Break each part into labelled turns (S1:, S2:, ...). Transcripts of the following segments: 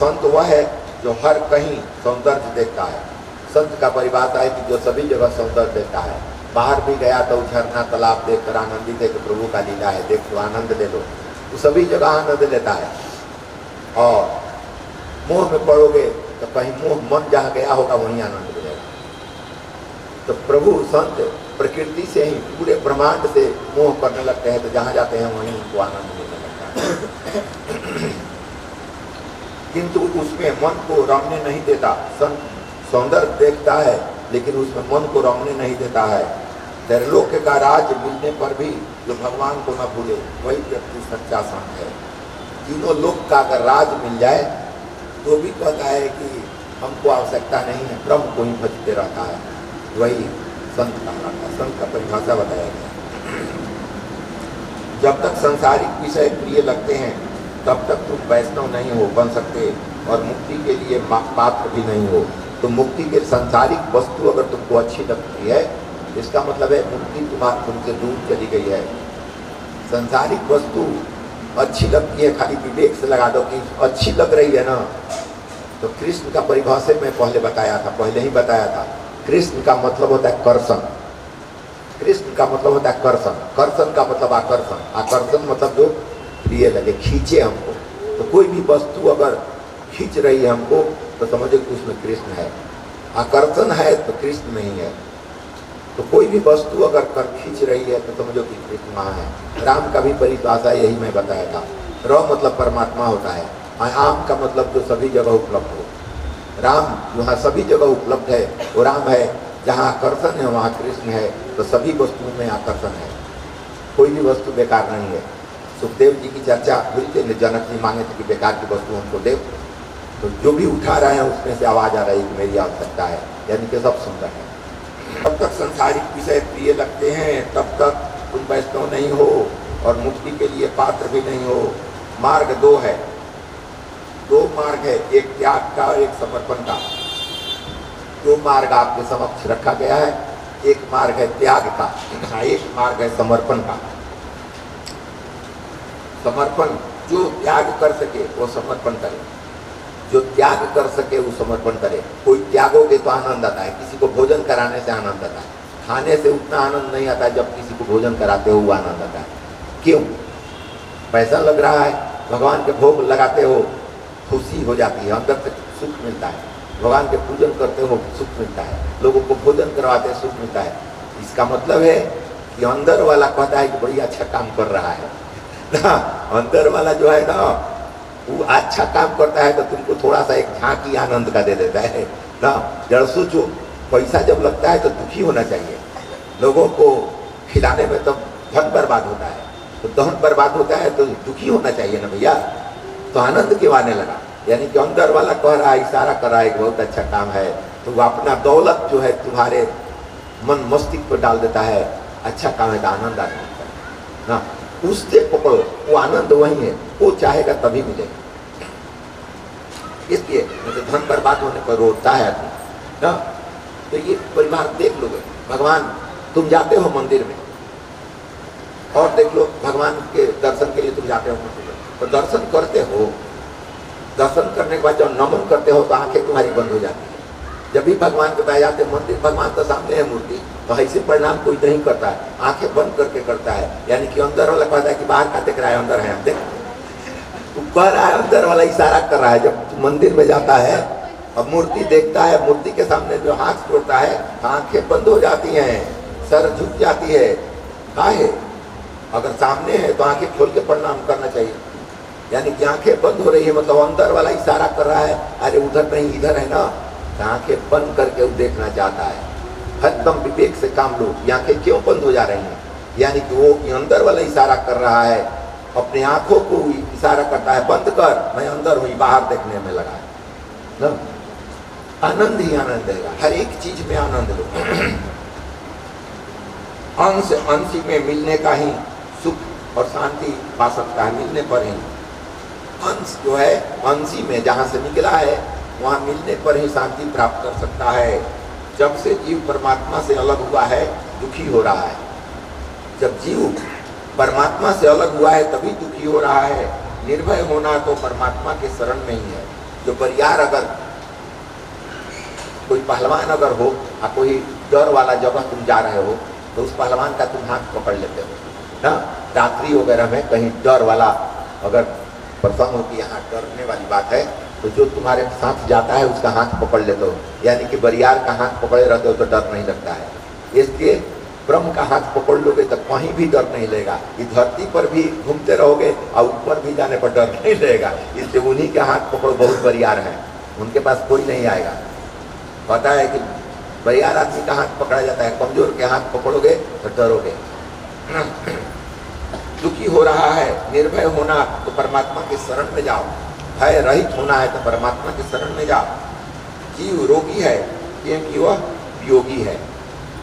S1: संत वह है जो हर कहीं सौंदर्य देखता है। संत का परिभाषा है कि जो सभी जगह सौंदर्य देखता है। बाहर भी गया तो झरना तालाब देख कर आनंदित है कि प्रभु का लीला है, देख लो आनंद ले लो, तो सभी जगह आनंद लेता है। और मोह में पड़ोगे तो कहीं मोह मन जहाँ गया होगा वहीं आनंद मिलेगा। तो प्रभु संत प्रकृति से ही पूरे ब्रह्मांड से मोह करने लगते हैं, तो जहाँ जाते हैं वहीं उनको आनंद मिलने लगता है। किंतु उसमें मन को रमने नहीं देता। संत सौंदर्य देखता है लेकिन उसमें मन को रमने नहीं देता है। त्रैलोक्य का राज मिलने पर भी जो भगवान को न भूले वही व्यक्ति सच्चा संत है। तीनों लोक का अगर राज मिल जाए तो भी कहता है कि हमको आवश्यकता नहीं है, ब्रह्म को ही भजते रहता है, वही संत कहलाता है। संत का परिभाषा बताया गया। जब तक सांसारिक विषय प्रिय लगते हैं तब तक तुम वैष्णव नहीं हो बन सकते और मुक्ति के लिए पात्र भी नहीं हो। तो मुक्ति के सांसारिक वस्तु अगर तुमको अच्छी लगती है, इसका मतलब है मुक्ति तुमसे दूर चली गई है। सांसारिक वस्तु अच्छी लगती है, खाली विवेक से लगा दो कि अच्छी लग रही है ना। तो कृष्ण का परिभाषा में पहले ही बताया था। कृष्ण का मतलब होता है कर्षण। कृष्ण का मतलब होता है कर्षण। कर्षण का मतलब आकर्षण। आकर्षण मतलब जो प्रिय लगे, खींचे हमको। तो कोई भी वस्तु अगर खींच रही है हमको तो समझो कि उसमें कृष्ण है। आकर्षण है तो कृष्ण नहीं है। तो कोई भी वस्तु अगर खींच रही है तो समझो कि कृष्ण वहाँ है। राम का भी परिभाषा यही मैं बताया था। र मतलब परमात्मा होता है, आम का मतलब जो सभी जगह उपलब्ध हो। राम जहाँ सभी जगह उपलब्ध है वो राम है। जहाँ आकर्षण है वहाँ कृष्ण है। तो सभी वस्तुओं में आकर्षण है, कोई भी वस्तु बेकार नहीं है। सुखदेव जी की चर्चा हुई थी, जनक जी मांगे थे कि बेकार की वस्तु हमको दे। तो जो भी उठा रहे हैं उसमें से आवाज आ रही है कि मेरी आवश्यकता है, यानी कि सब सुंदर है। तब तक संसारिक विषय प्रिय लगते हैं तब तक तुम वैष्णव नहीं हो और मुक्ति के लिए पात्र भी नहीं हो। मार्ग दो है, दो मार्ग है, एक त्याग का और एक समर्पण का। दो मार्ग आपके समक्ष रखा गया है। एक मार्ग है त्याग का, एक मार्ग है समर्पण का। समर्पण, जो त्याग कर सके वो समर्पण करे, जो त्याग कर सके वो समर्पण करे। कोई त्यागोगे तो आनंद आता है, किसी को भोजन कराने से आनंद आता है। खाने से उतना आनंद नहीं आता है, जब किसी को भोजन कराते हो वो आनंद आता है। क्यों? पैसा लग रहा है, भगवान के भोग लगाते हो, खुशी हो जाती है, अंदर से सुख मिलता है। भगवान के पूजन करते हो, सुख मिलता है। लोगों को भोजन करवाते सुख मिलता है। इसका मतलब है कि अंदर वाला कहता है कि बड़ी अच्छा काम कर रहा है ना। अंदर वाला जो है ना वो अच्छा काम करता है तो तुमको थोड़ा सा एक झांकी आनंद का दे देता है ना। जरा सोचो, पैसा जब लगता है तो दुखी होना चाहिए। लोगों को खिलाने में तो धन बर्बाद होता है, तो धन बर्बाद होता है तो दुखी होना चाहिए ना भैया। तो आनंद क्यों आने लगा? यानी कि अंदर वाला कह रहा है, इशारा कर रहा है कि बहुत अच्छा काम है, तो वो अपना दौलत जो है तुम्हारे मन मस्तिष्क पर डाल देता है। अच्छा काम है तो आनंद आने लगता है ना। उससे पकड़ो, वो आनंद वही है, वो चाहेगा तभी मिलेगा। इसलिए तो धन बर्बाद होने पर रोता है आदमी ना। तो ये परिवार देख लोगे, भगवान तुम जाते हो मंदिर में और देख लो भगवान के दर्शन के लिए तुम जाते हो मंदिर में, तो दर्शन करते हो, दर्शन करने के बाद जब नमन करते हो तो आंखें तुम्हारी बंद हो जाती है। जब भी भगवान के पास जाते मंदिर, भगवान तो सामने है मूर्ति, तो ऐसे परिणाम कोई नहीं करता है, आंखें बंद करके करता है। यानी कि अंदर वाला कहता है कि बाहर का देख रहा है, अंदर है, देख वो कह रहा है, अंदर वाला इशारा कर रहा है। जब मंदिर में जाता है और मूर्ति देखता है, मूर्ति के सामने जो हाथ जोड़ता है, आंखें बंद हो जाती हैं, सर झुक जाती है। काहे? अगर सामने है तो आंखें खोल के प्रणाम करना चाहिए। यानी कि आंखें बंद हो रही है, मतलब अंदर वाला इशारा कर रहा है, अरे उधर नहीं इधर है ना। तो आंखें बंद करके वो देखना चाहता है। एकदम विवेक से काम लो। ये आंखें क्यों बंद हो जा रही हैं? यानी कि वो अंदर वाला इशारा कर रहा है, अपने आंखों को इशारा करता है, बंद कर, मैं अंदर हुई, बाहर देखने में लगा है ना। आनंद ही आनंद देगा, हर एक चीज में आनंद लो। अंश अंशी में मिलने का ही सुख और शांति पा सकता है, मिलने पर ही। अंश जो है अंशी में जहाँ से निकला है वहाँ मिलने पर ही शांति प्राप्त कर सकता है। जब से जीव परमात्मा से अलग हुआ है दुखी हो रहा है। जब जीव परमात्मा से अलग हुआ है तभी दुखी हो रहा है। निर्भय होना तो परमात्मा के शरण में ही है। जो बरियार अगर कोई पहलवान अगर हो और कोई डर वाला जगह तुम जा रहे हो तो उस पहलवान का तुम हाथ पकड़ लेते हो ना। रात्रि वगैरह में कहीं डर वाला अगर प्रसंग हो कि यहाँ डरने वाली बात है तो जो तुम्हारे साथ जाता है उसका हाथ पकड़ लेते हो, यानी कि बरियार का हाथ पकड़े रहते हो तो डर नहीं लगता है। इसलिए ब्रह्म का हाथ पकड़ लोगे तो कहीं भी डर नहीं लगेगा। इस धरती पर भी घूमते रहोगे और ऊपर भी जाने पर डर नहीं लगेगा। इसलिए उन्हीं के हाथ पकड़ो, बहुत बरियार है, उनके पास कोई नहीं आएगा। पता है कि बरियार आदमी का हाथ पकड़ा जाता है, कमजोर के हाथ पकड़ोगे तो डरोगे। दुखी हो रहा है, निर्भय होना तो परमात्मा के शरण में जाओ। भय रहित होना है तो परमात्मा के शरण में जाओ। जीव रोगी है क्योंकि वह वियोगी है।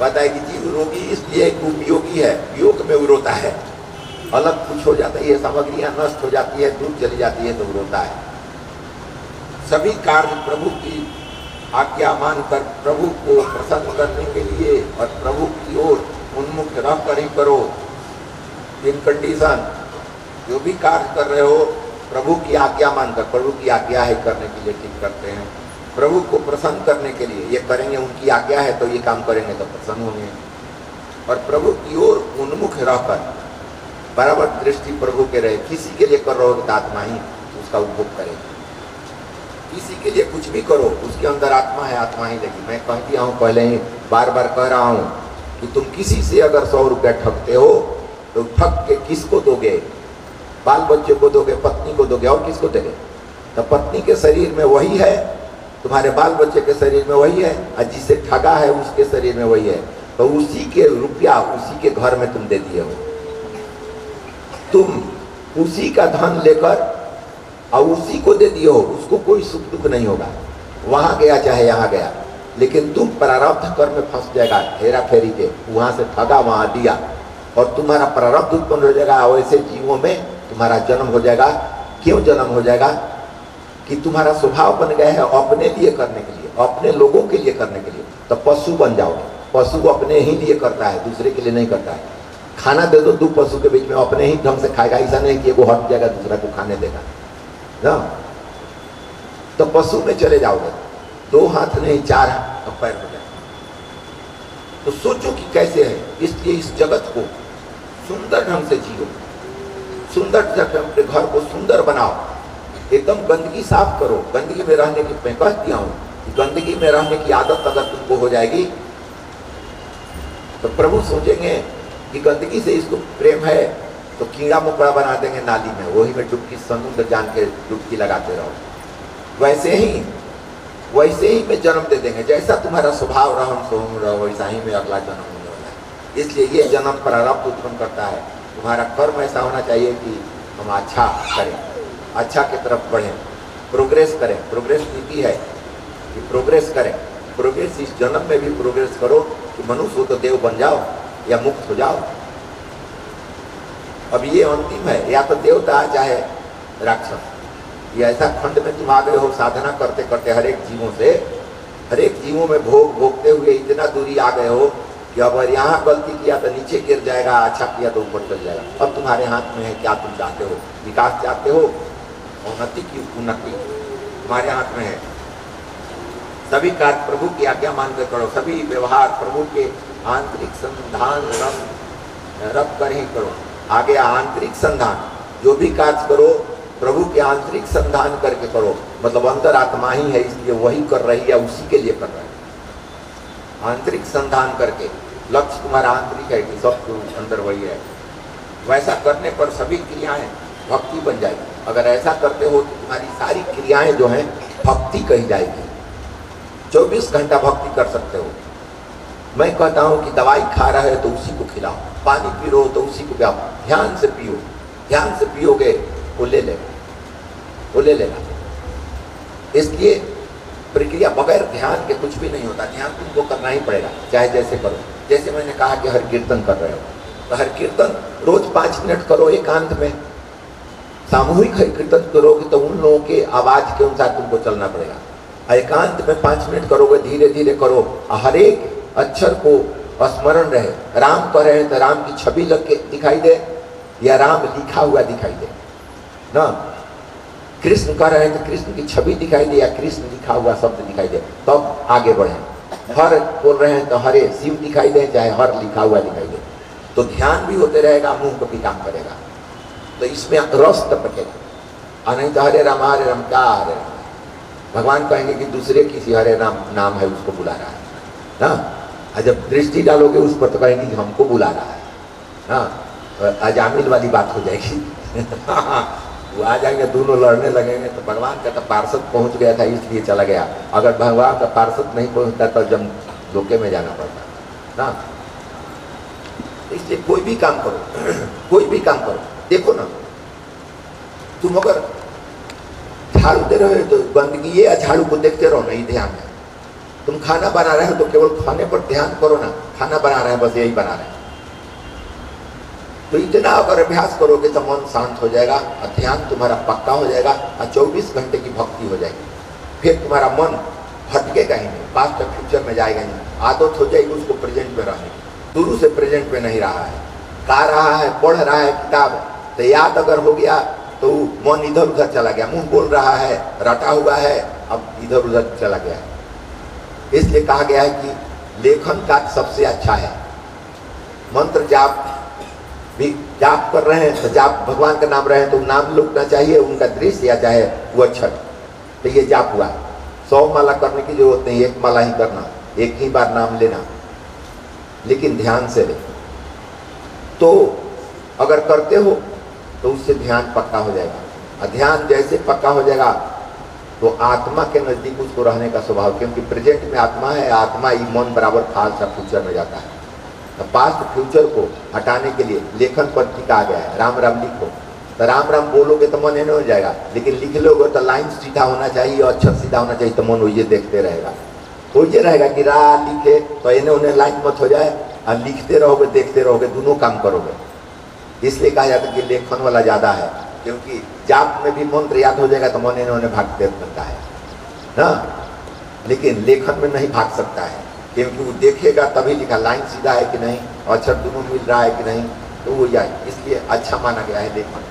S1: पता है कि जीव रोगी इसलिए वियोगी है, वियोग में वो रोता है। अलग कुछ हो जाता है, ये सामग्रियां नष्ट हो जाती है, दूर चली जाती है तो वो रोता है। सभी कार्य प्रभु की आज्ञा मानकर प्रभु को प्रसन्न करने के लिए और प्रभु की ओर उन्मुख रह कर ही करो। इन कंडीशन जो भी कार्य कर रहे हो प्रभु की आज्ञा मानकर, प्रभु की आज्ञा है करने के लिए ठीक करते हैं। प्रभु को प्रसन्न करने के लिए ये करेंगे, उनकी आज्ञा है तो ये काम करेंगे तो प्रसन्न होंगे। और प्रभु की ओर उन्मुख रहकर बराबर दृष्टि प्रभु के रहे। किसी के लिए कर रहे हो तो आत्मा ही उसका उपभोग करे। किसी के लिए कुछ भी करो उसके अंदर आत्मा है, आत्मा ही लेगी। मैं कह दिया हूँ पहले ही, बार बार कह रहा हूँ कि तुम किसी से अगर 100 रुपया ठगते हो तो ठग के किसको दोगे? बाल बच्चे को दोगे, पत्नी को दोगे, और किसको दोगे? तो पत्नी के शरीर में वही है, तुम्हारे बाल बच्चे के शरीर में वही है, और जिसे ठगा है उसके शरीर में वही है। तो उसी के रुपया उसी के घर में तुम दे दिए हो। तुम उसी का धन लेकर और उसी को दे दिए हो, उसको कोई सुख दुख नहीं होगा। वहां गया चाहे यहाँ गया, लेकिन तुम प्रारब्ध कर्म में फंस जाएगा। हेरा फेरी के वहां से ठगा वहां दिया और तुम्हारा प्रारब्ध उत्पन्न हो जाएगा। वैसे जीवों में तुम्हारा जन्म हो जाएगा। क्यों जन्म हो जाएगा? कि तुम्हारा स्वभाव बन गया है अपने लिए करने के लिए, अपने लोगों के लिए करने के लिए। तो पशु बन जाओगे। पशु अपने ही लिए करता है, दूसरे के लिए नहीं करता है। खाना दे दो 2 पशु के बीच में, अपने ही ढंग से खाएगा। ऐसा नहीं कि वो हट जाएगा दूसरा को खाने देगा ना। तो पशु में चले जाओगे, 2 हाथ नहीं 4 पैर हो जाए। तो सोचो कि कैसे है। इसलिए इस जगत को सुंदर ढंग से जियो, सुंदर ढंग अपने घर को सुंदर बनाओ। एकदम गंदगी साफ करो। गंदगी में रहने की मैं कह दिया हूँ कि गंदगी में रहने की आदत अगर तुमको हो जाएगी तो प्रभु सोचेंगे कि गंदगी से इसको प्रेम है तो कीड़ा मकोड़ा बना देंगे नाली में, वही में डुबकी समुद्र जान के डुबकी लगाते रहो। वैसे ही में जन्म दे देंगे। जैसा तुम्हारा स्वभाव रहन सोहम रहो वैसा ही में अगला जन्म होने वाला है। इसलिए ये जन्म प्रारब्ध उत्पन्न करता है। तुम्हारा कर्म ऐसा होना चाहिए कि हम अच्छा करें, अच्छा की तरफ बढ़ें, प्रोग्रेस करें। प्रोग्रेस नीति है कि प्रोग्रेस करें। प्रोग्रेस इस जन्म में भी प्रोग्रेस करो कि मनुष्य हो तो देव बन जाओ या मुक्त हो जाओ। अब ये अंतिम है, या तो देवता चाहे राक्षस। ये ऐसा खंड में तुम आ गए हो साधना करते करते हर एक जीवों में भोगते हुए इतना दूरी आ गए हो कि अगर यहाँ गलती किया तो नीचे गिर जाएगा, अच्छा किया तो ऊपर चल जाएगा। अब तुम्हारे हाथ में है, क्या तुम चाहते हो? विकास चाहते हो, उन्नति की उन्नति तुम्हारे हाथ में है। सभी कार्य प्रभु की आज्ञा मान कर करो। सभी व्यवहार प्रभु के आंतरिक संधान रख कर ही करो। आगे आंतरिक संधान, जो भी कार्य करो प्रभु के आंतरिक संधान करके करो। मतलब अंदर आत्मा ही है इसलिए वही कर रही है, उसी के लिए कर रहा है। आंतरिक संधान करके लक्ष्य तुम्हारा आंतरिक है कि सब अंदर वही है। वैसा करने पर सभी क्रियाएं भक्ति बन जाएगी। अगर ऐसा करते हो तो तुम्हारी सारी क्रियाएं जो हैं भक्ति कही जाएगी। 24 घंटा भक्ति कर सकते हो। मैं कहता हूँ कि दवाई खा रहे हो तो उसी को खिलाओ, पानी पी रहे हो तो उसी को पिलाओ। ध्यान से पियो, ध्यान से पियोगे वो ले लेगा। इसलिए प्रक्रिया बगैर ध्यान के कुछ भी नहीं होता। ध्यान तुमको करना ही पड़ेगा, चाहे जैसे करो। जैसे मैंने कहा कि हर कीर्तन कर रहे हो तो हर कीर्तन रोज 5 मिनट करो एकांत में। सामूहिक कीर्तन करोगे तो उन लोगों के आवाज के अनुसार तुमको चलना पड़ेगा। एकांत में 5 मिनट करोगे, धीरे धीरे करो। हर एक अक्षर को स्मरण रहे। राम कह रहे हैं तो राम की छवि लग के दिखाई दे या राम लिखा हुआ दिखाई दे ना। कृष्ण कह रहे हैं तो कृष्ण की छवि दिखाई दे या कृष्ण लिखा हुआ शब्द दिखाई दे तब आगे बढ़े। हर बोल रहे हैं तो हरे शिव दिखाई दे चाहे हर लिखा हुआ दिखाई दे, तो ध्यान भी होते रहेगा, मुंह को भी काम करेगा, तो इसमें रस टपकेगा। और नहीं तो हरे राम क्या हरे राम, भगवान कहेंगे कि दूसरे किसी हरे नाम है उसको बुला रहा है ना। और जब दृष्टि डालोगे उस पर तो कहेंगे कि हमको बुला रहा है ना, अजामिल वाली बात हो जाएगी। वो आ जाएंगे, दोनों लड़ने लगेंगे, तो भगवान का तो पार्षद पहुंच गया था इसलिए चला गया, अगर भगवान का पार्षद नहीं पहुंचता तो जब धोखे में जाना पड़ता ना। इसलिए कोई भी काम करो, कोई भी काम करो, देखो ना तुम अगर झाड़ू दे रहे हो तो गंदगी ये झाड़ू को देखते रहो, नहीं ध्यान है। तुम खाना बना रहे हो तो केवल खाने पर ध्यान करो ना, खाना बना रहे हैं बस यही बना रहे हैं। तो इतना अगर अभ्यास करोगे तो मन शांत हो जाएगा और ध्यान तुम्हारा पक्का हो जाएगा और 24 घंटे की भक्ति हो जाएगी। फिर तुम्हारा मन भटकेगा ही नहीं, पास्ट और फ्यूचर में जाएगा नहीं, आदत हो जाएगी उसको प्रेजेंट में रहने की। शुरू से प्रेजेंट में नहीं रहा है, गा रहा है, पढ़ रहा है किताब, तो याद अगर हो गया तो मन इधर उधर चला गया, मुंह बोल रहा है, रटा हुआ है, अब इधर उधर चला गया है। इसलिए कहा गया है कि लेखन का सबसे अच्छा है मंत्र जाप। भी जाप कर रहे हैं तो जाप भगवान का नाम रहे तो नाम लुकना चाहिए, उनका दृश्य या चाहे वो अक्षर, तो ये जाप हुआ। 100 माला करने की जरूरत नहीं, 1 माला ही करना, एक ही बार नाम लेना, लेकिन ध्यान से ले। तो अगर करते हो तो उससे ध्यान पक्का हो जाएगा, और ध्यान जैसे पक्का हो जाएगा तो आत्मा के नजदीक उसको रहने का स्वभाव, क्योंकि प्रेजेंट में आत्मा है, आत्मा ही मन बराबर फास्ट फ्यूचर में जाता है। तो पास्ट फ्यूचर को हटाने के लिए लेखन पद्धति कहा गया है, राम राम लिखो। तो राम राम बोलोगे तो मन नहीं हो जाएगा, लेकिन लिख लोगे तो लाइन सीधा होना चाहिए और अक्षर सीधा होना चाहिए, तो मन वही देखते रहेगा। तो ये रहेगा कि रा लिखे तो इन्हें उन्हें लाइन मत हो जाए, और लिखते रहोगे देखते रहोगे, दोनों काम करोगे। इसलिए कहा जाता है कि लेखन वाला ज़्यादा है, क्योंकि जाप में भी मंत्र याद हो जाएगा तो मन इन्हें भागते रहता है ना, लेकिन लेखन में नहीं भाग सकता है, क्योंकि वो देखेगा तभी लिखा, लाइन सीधा है कि नहीं, अक्षर दोनों मिल रहा है कि नहीं, तो वो जाए। इसलिए अच्छा माना गया है लेखन।